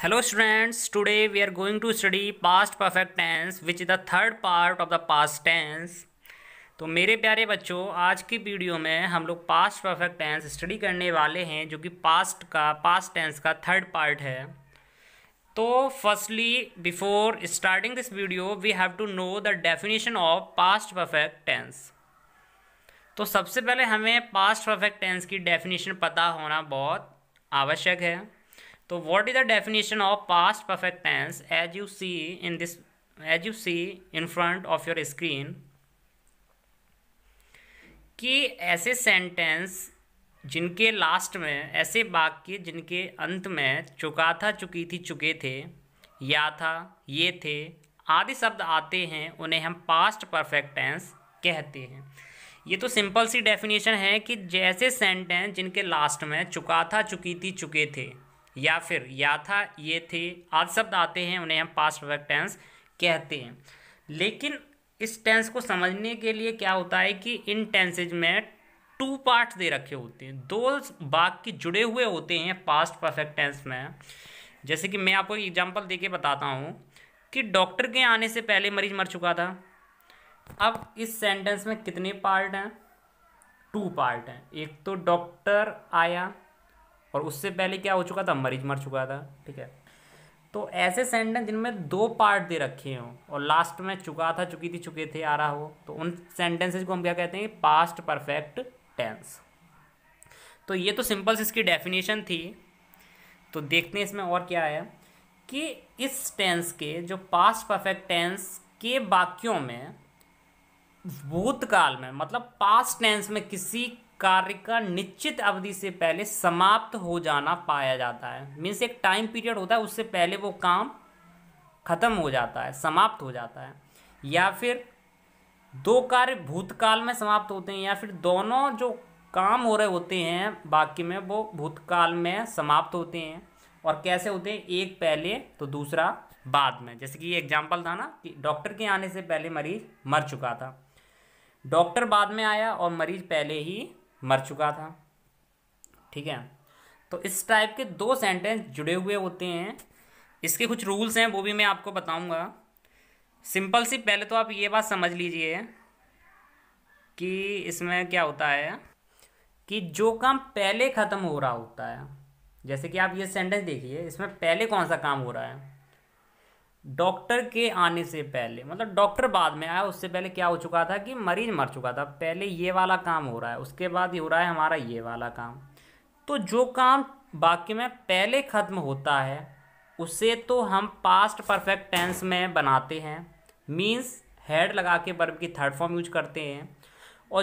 Hello students, today we are going to study past perfect tense which is the third part of the past tense। तो मेरे प्यारे बच्चों, आज की video में हम लोग पास्ट परफेक्ट टेंस स्टडी करने वाले हैं जो कि पास्ट टेंस का थर्ड पार्ट है। तो firstly before starting this video we have to know the definition of past perfect tense. तो सबसे पहले हमें पास्ट परफेक्ट टेंस की डेफिनेशन पता होना बहुत आवश्यक है। तो what is the definition of past perfect tense as you see in front of your screen, कि ऐसे सेंटेंस जिनके लास्ट में, ऐसे वाक्य जिनके अंत में चुका था, चुकी थी, चुके थे, या था, ये थे आदि शब्द आते हैं, उन्हें हम पास्ट परफेक्ट टेंस कहते हैं। ये तो सिंपल सी डेफिनेशन है कि जैसे सेंटेंस जिनके लास्ट में चुका था, चुकी थी, चुके थे, या फिर या था, ये थे आदि शब्द आते हैं, उन्हें हम पास्ट परफेक्ट टेंस कहते हैं। लेकिन इस टेंस को समझने के लिए क्या होता है कि इन टेंसेज में टू पार्ट्स दे रखे होते हैं, दो वाक्य जुड़े हुए होते हैं पास्ट परफेक्ट टेंस में। जैसे कि मैं आपको एग्जांपल देके बताता हूँ कि डॉक्टर के आने से पहले मरीज मर चुका था। अब इस सेंटेंस में कितने पार्ट हैं? टू पार्ट हैं। एक तो डॉक्टर आया और उससे पहले क्या हो चुका था? मरीज मर चुका था। ठीक है, तो ऐसे सेंटेंस जिनमें दो पार्ट दे रखे हों और लास्ट में चुका था, चुकी थी, चुके थे आ रहा हो, तो उन सेंटेंसेज को हम क्या कहते हैं? Past perfect tense. तो ये तो सिंपल सी इसकी डेफिनेशन थी। तो देखते हैं इसमें और क्या है कि इस टेंस के जो पास्ट परफेक्ट टेंस के वाक्यों में भूतकाल में, मतलब पास्ट टेंस में, किसी कार्य का निश्चित अवधि से पहले समाप्त हो जाना पाया जाता है। मीन्स एक टाइम पीरियड होता है, उससे पहले वो काम खत्म हो जाता है, समाप्त हो जाता है। या फिर दो कार्य भूतकाल में समाप्त होते हैं, या फिर दोनों जो काम हो रहे होते हैं वाक्य में वो भूतकाल में समाप्त होते हैं। और कैसे होते हैं? एक पहले तो दूसरा बाद में। जैसे कि ये एग्जाम्पल था ना कि डॉक्टर के आने से पहले मरीज मर चुका था, डॉक्टर बाद में आया और मरीज पहले ही मर चुका था। ठीक है, तो इस टाइप के दो सेंटेंस जुड़े हुए होते हैं। इसके कुछ रूल्स हैं, वो भी मैं आपको बताऊंगा। सिंपल सी पहले तो आप ये बात समझ लीजिए कि इसमें क्या होता है कि जो काम पहले ख़त्म हो रहा होता है, जैसे कि आप ये सेंटेंस देखिए, इसमें पहले कौन सा काम हो रहा है? डॉक्टर के आने से पहले, मतलब डॉक्टर बाद में आया, उससे पहले क्या हो चुका था कि मरीज मर चुका था। पहले ये वाला काम हो रहा है, उसके बाद ये हो रहा है हमारा ये वाला काम। तो जो काम वाक्य में पहले ख़त्म होता है उसे तो हम पास्ट परफेक्ट टेंस में बनाते हैं, मीन्स हेड लगा के वर्ब की थर्ड फॉर्म यूज करते हैं। और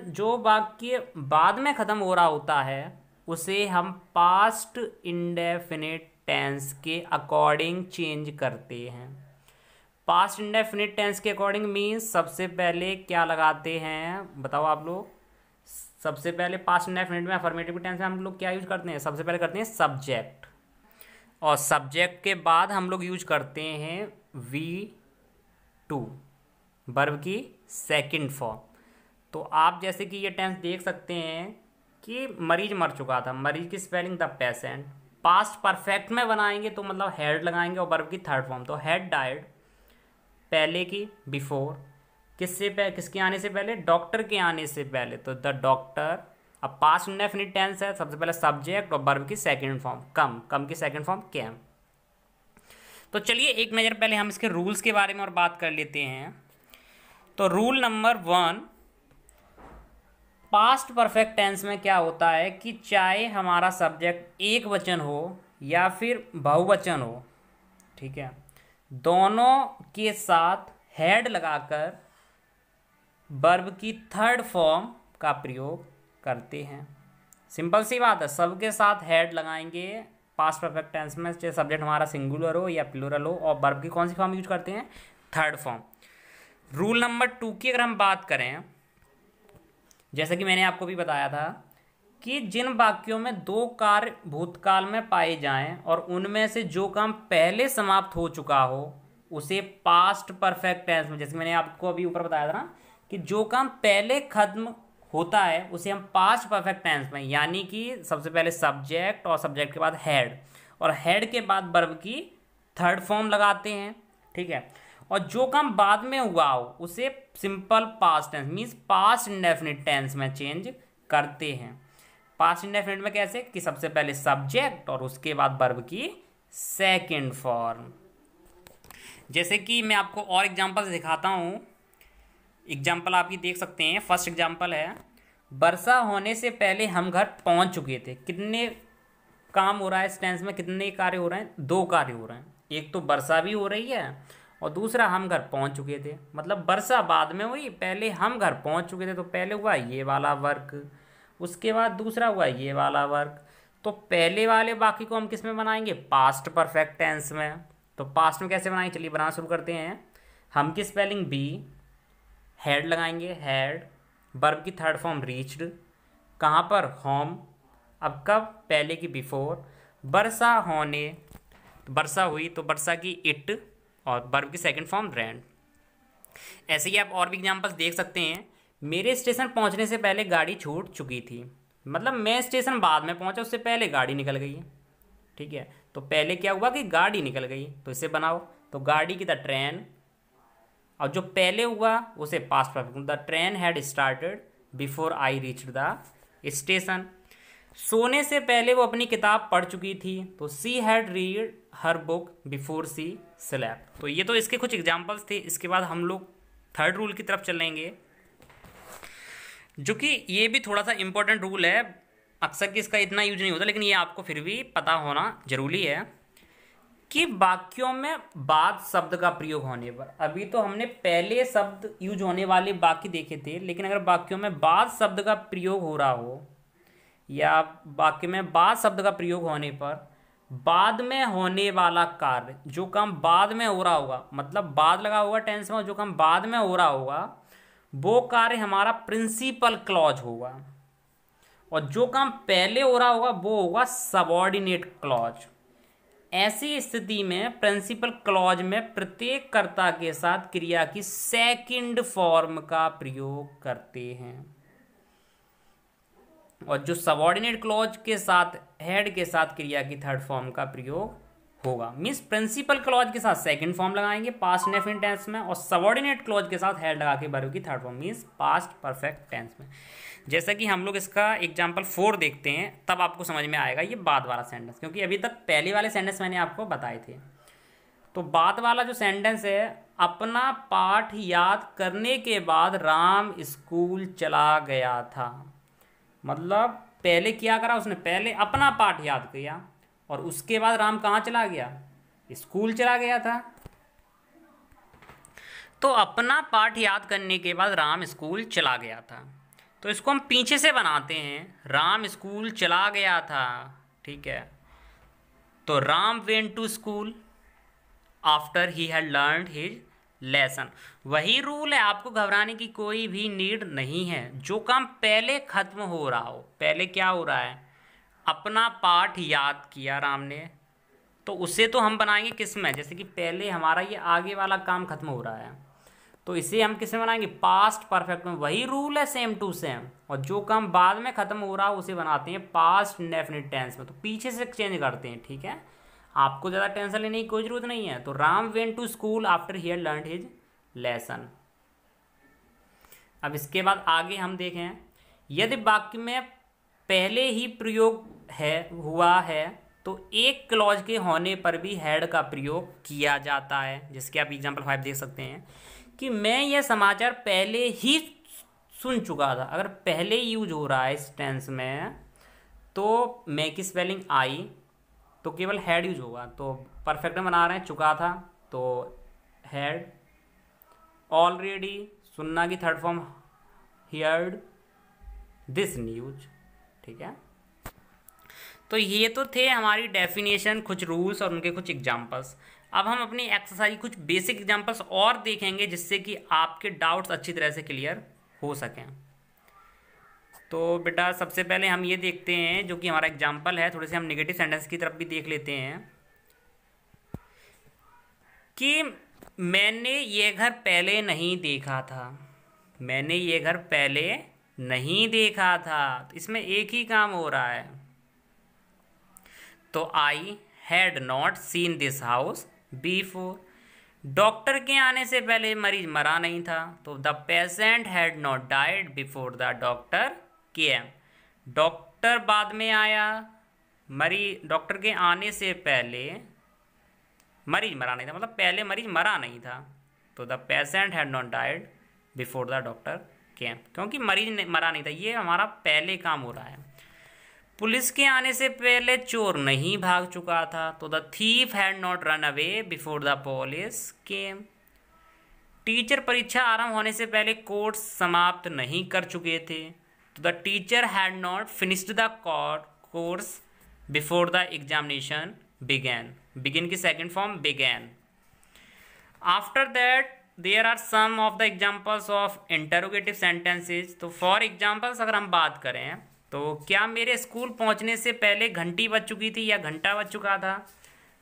जो वाक्य बाद में ख़त्म हो रहा होता है उसे हम पास्ट इंडेफिनिट टेंस के अकॉर्डिंग चेंज करते हैं। पास्ट इंडेफिनिट टेंस के अकॉर्डिंग मीन्स सबसे पहले क्या लगाते हैं? बताओ आप लोग। सबसे पहले पास्ट इंडेफिनिट में, अफर्मेटिव टेंस में हम लोग क्या यूज करते हैं? सबसे पहले करते हैं सब्जेक्ट, और सब्जेक्ट के बाद हम लोग यूज करते हैं V2, वर्ब की सेकंड फॉर्म। तो आप जैसे कि ये टेंस देख सकते हैं कि मरीज मर चुका था, मरीज की spelling the patient. Past perfect में बनाएंगे तो मतलब हेड लगाएंगे और वर्ब की थर्ड फॉर्म। तो हेड डाइड, पहले की बिफोर, किसके आने से पहले? डॉक्टर के आने से पहले, तो द डॉक्टर। अब पास्ट इंडेफिनिट टेंस है, सबसे पहले सब्जेक्ट और वर्ब की सेकंड फॉर्म कम की सेकंड फॉर्म केम। तो चलिए एक नज़र पहले हम इसके रूल्स के बारे में और बात कर लेते हैं। तो rule number 1, past perfect tense में क्या होता है कि चाहे हमारा सब्जेक्ट एक वचन हो या फिर बहुवचन हो, ठीक है, दोनों के साथ हेड लगाकर वर्ब की थर्ड फॉर्म का प्रयोग करते हैं। सिंपल सी बात है, सबके साथ हेड लगाएंगे पास्ट परफेक्ट टेंस में, चाहे सब्जेक्ट हमारा सिंगुलर हो या प्लूरल हो, और वर्ब की कौन सी फॉर्म यूज करते हैं? Third form. रूल नंबर 2 की अगर हम बात करें, जैसे कि मैंने आपको भी बताया था कि जिन वाक्यों में दो कार्य भूतकाल में पाए जाएं और उनमें से जो काम पहले समाप्त हो चुका हो उसे पास्ट परफेक्ट टेंस में, जैसे मैंने आपको अभी ऊपर बताया था ना कि जो काम पहले खत्म होता है उसे हम पास्ट परफेक्ट टेंस में, यानी कि सबसे पहले सब्जेक्ट और सब्जेक्ट के बाद हेड और हैड के बाद वर्ब की थर्ड फॉर्म लगाते हैं, ठीक है। और जो काम बाद में हुआ हो उसे simple past tense means past indefinite tense में चेंज करते हैं। पास्ट इंडेफिनिट में कैसे कि सबसे पहले सब्जेक्ट और उसके बाद वर्ब की सेकंड फॉर्म। जैसे कि मैं आपको और एग्जांपल दिखाता हूँ, एग्जाम्पल आप ये देख सकते हैं। फर्स्ट एग्जाम्पल है, वर्षा होने से पहले हम घर पहुँच चुके थे। कितने काम हो रहा है इस टेंस में, कितने कार्य हो रहे हैं, दो कार्य हो रहे हैं। एक तो वर्षा भी हो रही है और दूसरा हम घर पहुंच चुके थे। मतलब वर्षा बाद में हुई, पहले हम घर पहुंच चुके थे। तो पहले हुआ ये वाला वर्क, उसके बाद दूसरा हुआ ये वाला वर्क। तो पहले वाले वाक्य को हम किस में बनाएंगे, पास्ट परफेक्ट टेंस में। तो पास्ट में कैसे बनाएंगे, चलिए बनाना शुरू करते हैं। हम की स्पेलिंग बी, हैड लगाएंगे, हैड, वर्ब की थर्ड फॉर्म रीच्ड, कहाँ पर, होम। अब कब, पहले की बिफोर। वर्षा होने, वर्षा हुई तो वर्षा की इट, और वर्ब की सेकंड फॉर्म रैन। ऐसे ही आप और भी एग्जांपल्स देख सकते हैं। मेरे स्टेशन पहुंचने से पहले गाड़ी छूट चुकी थी। मतलब मैं स्टेशन बाद में पहुंचा, उससे पहले गाड़ी निकल गई, ठीक है। तो पहले क्या हुआ कि गाड़ी निकल गई, तो इसे बनाओ। तो गाड़ी की द ट्रेन, और जो पहले हुआ उसे past perfect, the train had started before I reached the station. सोने से पहले वो अपनी किताब पढ़ चुकी थी, तो she had read her book before she slept. तो ये तो इसके कुछ एग्जांपल्स थे। इसके बाद हम लोग थर्ड रूल की तरफ चलेंगे, जो कि ये भी थोड़ा सा इंपॉर्टेंट रूल है। अक्सर कि इसका इतना यूज नहीं होता, लेकिन ये आपको फिर भी पता होना जरूरी है कि वाक्यों में बाद शब्द का प्रयोग होने पर, अभी तो हमने पहले शब्द यूज होने वाले वाक्य देखे थे, लेकिन अगर वाक्यों में बाद शब्द का प्रयोग हो रहा हो या वाक्य में बाद शब्द का प्रयोग होने पर बाद में होने वाला कार्य, जो काम बाद में हो रहा होगा, मतलब बाद लगा होगा टेंस में, जो काम बाद में हो रहा होगा वो कार्य हमारा प्रिंसिपल क्लॉज होगा, और जो काम पहले हो रहा होगा वो होगा सबऑर्डिनेट क्लॉज। ऐसी स्थिति में प्रिंसिपल क्लॉज में प्रत्येक कर्ता के साथ क्रिया की सेकंड फॉर्म का प्रयोग करते हैं, और जो सबऑर्डिनेट क्लॉज के साथ हेड के साथ क्रिया की थर्ड फॉर्म का प्रयोग होगा। मीन्स प्रिंसिपल क्लॉज के साथ सेकंड फॉर्म लगाएंगे पास्ट इंडेफिनिट टेंस में, और सबऑर्डिनेट क्लॉज के साथ हेड लगा के वर्ब की third form means past perfect tense में। जैसा कि हम लोग इसका एग्जाम्पल 4 देखते हैं, तब आपको समझ में आएगा ये बाद वाला सेंटेंस, क्योंकि अभी तक पहले वाले सेंटेंस मैंने आपको बताए थे। तो बाद वाला जो सेंटेंस है, अपना पाठ याद करने के बाद राम स्कूल चला गया था। मतलब पहले क्या करा उसने, पहले अपना पाठ याद किया और उसके बाद राम कहाँ चला गया, स्कूल चला गया था। तो अपना पाठ याद करने के बाद राम स्कूल चला गया था, तो इसको हम पीछे से बनाते हैं, राम स्कूल चला गया था, ठीक है। तो Ram went to school after he had learned his lesson. वही रूल है, आपको घबराने की कोई भी नीड नहीं है। जो काम पहले खत्म हो रहा हो, पहले क्या हो रहा है, अपना पाठ याद किया राम ने, तो उसे तो हम बनाएंगे किस में, जैसे कि पहले हमारा ये आगे वाला काम खत्म हो रहा है, तो इसे हम किस में बनाएंगे, पास्ट परफेक्ट में। वही रूल है सेम टू सेम। और जो काम बाद में खत्म हो रहा है उसे बनाते हैं पास्ट इंडेफिनिट टेंस में, तो पीछे से चेंज करते हैं, ठीक है। आपको ज़्यादा टेंशन लेने की कोई जरूरत नहीं है। तो Ram went to school after he had learned his lesson. अब इसके बाद आगे हम देखें, यदि वाक्य में पहले ही प्रयोग हुआ है तो एक क्लॉज के होने पर भी हैड का प्रयोग किया जाता है। जिसके आप एग्जाम्पल 5 देख सकते हैं कि मैं यह समाचार पहले ही सुन चुका था। अगर पहले यूज हो रहा है इस टेंस में, तो मैं की स्पेलिंग आई, तो केवल हैड यूज होगा। तो परफेक्ट में बना रहे हैं, चुका था तो हैड, ऑलरेडी सुनना की third form heard, this news, ठीक है। तो ये तो थे हमारी डेफिनेशन, कुछ रूल्स और उनके कुछ एग्जांपल्स। अब हम अपनी एक्सरसाइज कुछ बेसिक एग्जांपल्स और देखेंगे, जिससे कि आपके डाउट्स अच्छी तरह से क्लियर हो सकें। तो बेटा सबसे पहले हम ये देखते हैं, जो कि हमारा एग्जांपल है, थोड़े से हम नेगेटिव सेंटेंस की तरफ भी देख लेते हैं कि मैंने ये घर पहले नहीं देखा था। मैंने ये घर पहले नहीं देखा था, तो इसमें एक ही काम हो रहा है। तो I had not seen this house before. Doctor के आने से पहले मरीज मरा नहीं था, तो the patient had not died before the doctor came. Doctor बाद में आया, डॉक्टर के आने से पहले मरीज मरा नहीं था, मतलब पहले मरीज मरा नहीं था, तो the patient had not died before the doctor केम, क्योंकि मरीज मरा नहीं था, ये हमारा पहले काम हो रहा है। पुलिस के आने से पहले चोर नहीं भाग चुका था, तो the thief had not run away before the police came. Teacher परीक्षा आरंभ होने से पहले कोर्स समाप्त नहीं कर चुके थे, तो the teacher had not finished the course before the examination began. Begin की second form began. After that there are some of the examples of interrogative sentences. तो फॉर एग्जाम्पल्स अगर हम बात करें तो क्या मेरे स्कूल पहुंचने से पहले घंटी बज चुकी थी या घंटा बज चुका था।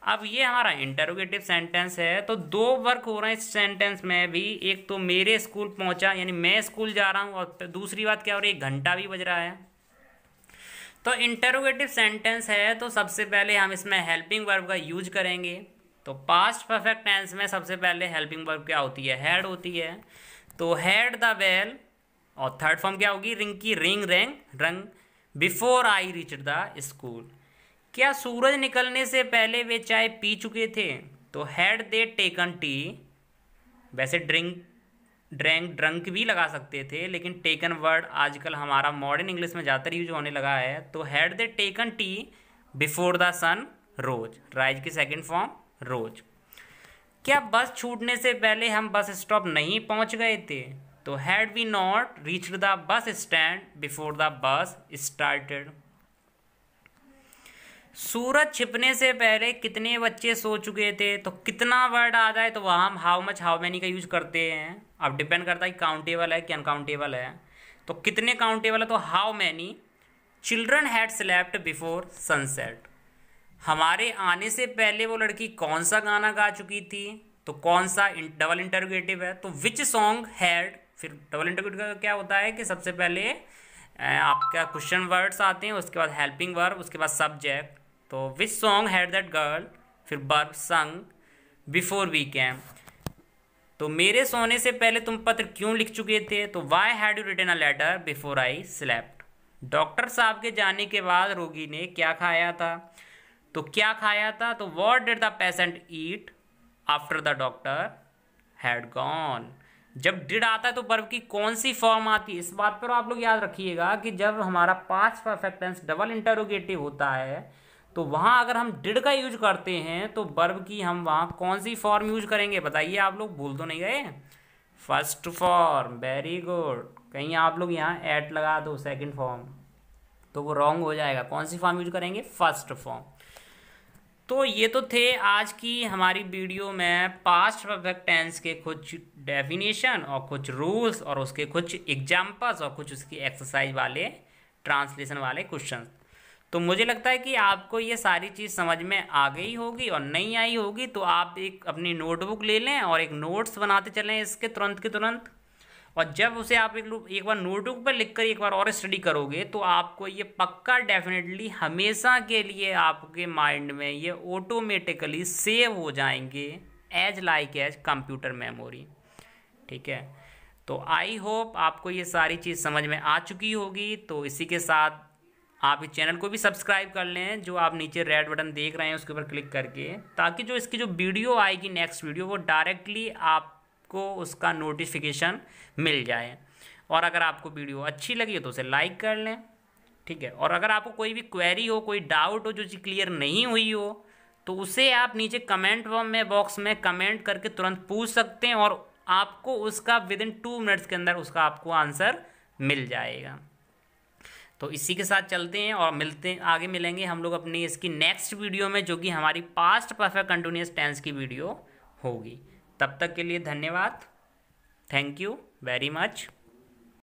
अब ये हमारा इंटरोगेटिव सेंटेंस है, तो दो वर्क हो रहे हैं इस सेंटेंस में भी। एक तो मेरे स्कूल पहुंचा यानी मैं स्कूल जा रहा हूँ, और दूसरी बात क्या हो रही है, घंटा भी बज रहा है। तो इंटरोगेटिव सेंटेंस है तो सबसे पहले हम इसमें हेल्पिंग वर्ब का यूज करेंगे। तो पास्ट परफेक्ट टेंस में सबसे पहले हेल्पिंग वर्ब क्या होती है, हैड होती है। तो हैड द बेल, और थर्ड फॉर्म क्या होगी, रिंग की रिंग रैंग रंग before I reach the school. क्या सूरज निकलने से पहले वे चाय पी चुके थे, तो हैड दे टेकन टी। वैसे ड्रंक भी लगा सकते थे, लेकिन टेकन वर्ड आजकल हमारा मॉडर्न इंग्लिश में ज़्यादातर यूज होने लगा है। तो had they taken tea before the sun rose, rise की सेकेंड फॉर्म रोज। क्या बस छूटने से पहले हम बस स्टॉप नहीं पहुंच गए थे, तो had we not reached the bus stand before the bus started. सूरज छिपने से पहले कितने बच्चे सो चुके थे, तो कितना वर्ड आ जाए तो वहाँ हम हाउ मच हाउ मैनी का यूज करते हैं। अब डिपेंड करता है काउंटेबल है कि अनकाउंटेबल है। तो कितने काउंटेबल है, तो how many children had slept before sunset. हमारे आने से पहले वो लड़की कौन सा गाना गा चुकी थी, तो कौन सा डबल इंटरोगेटिव है, तो विच सॉन्ग हैड। फिर डबल इंटरोगेटिव का क्या होता है कि सबसे पहले आपका क्वेश्चन वर्ड्स आते हैं, उसके बाद हेल्पिंग वर्ब, उसके बाद सब्जेक्ट। तो which song had that girl, फिर वर्ब संग बिफोर वी कैम। तो मेरे सोने से पहले तुम पत्र क्यों लिख चुके थे, तो why had you written a letter before I slept. Doctor साहब के जाने के बाद रोगी ने क्या खाया था, तो क्या खाया था, तो what did the patient eat after the doctor had gone. जब डिड आता है तो वर्ब की कौन सी फॉर्म आती है, इस बात पर आप लोग याद रखिएगा कि जब हमारा past perfect tense double interrogative होता है तो वहाँ अगर हम डिड का यूज करते हैं तो वर्ब की हम वहाँ कौन सी फॉर्म यूज करेंगे, बताइए आप लोग, भूल तो नहीं गए। First form, very good. कहीं आप लोग यहाँ एट लगा दो सेकंड फॉर्म तो वो रॉन्ग हो जाएगा। कौन सी फॉर्म यूज करेंगे, फर्स्ट फॉर्म। तो ये तो थे आज की हमारी वीडियो में पास्ट परफेक्ट टेंस के कुछ डेफिनेशन और कुछ रूल्स और उसके कुछ एग्जाम्पल्स और कुछ उसकी एक्सरसाइज वाले ट्रांसलेशन वाले क्वेश्चन। तो मुझे लगता है कि आपको ये सारी चीज़ समझ में आ गई होगी, और नहीं आई होगी तो आप एक अपनी नोटबुक ले लें और एक नोट्स बनाते चलें इसके तुरंत के तुरंत। और जब उसे आप एक बार नोटबुक पर लिखकर एक बार और स्टडी करोगे तो आपको ये पक्का डेफिनेटली हमेशा के लिए आपके माइंड में ये ऑटोमेटिकली सेव हो जाएंगे as like as computer memory. ठीक है, तो आई होप आपको ये सारी चीज़ समझ में आ चुकी होगी। तो इसी के साथ आप इस चैनल को भी सब्सक्राइब कर लें, जो आप नीचे रेड बटन देख रहे हैं उसके ऊपर क्लिक करके, ताकि जो इसकी जो वीडियो आएगी नेक्स्ट वीडियो वो डायरेक्टली आपको उसका नोटिफिकेशन मिल जाए। और अगर आपको वीडियो अच्छी लगी हो तो उसे लाइक कर लें। ठीक है, और अगर आपको कोई भी क्वेरी हो, कोई डाउट हो, जो चीज़ क्लियर नहीं हुई हो, तो उसे आप नीचे कमेंट में बॉक्स में कमेंट करके तुरंत पूछ सकते हैं, और आपको उसका विदिन 2 मिनट्स के अंदर उसका आपको आंसर मिल जाएगा। तो इसी के साथ चलते हैं और आगे मिलेंगे हम लोग अपनी इसकी नेक्स्ट वीडियो में, जो कि हमारी पास्ट परफेक्ट कंटिन्यूअस टेंस की वीडियो होगी। तब तक के लिए धन्यवाद, थैंक यू वेरी मच।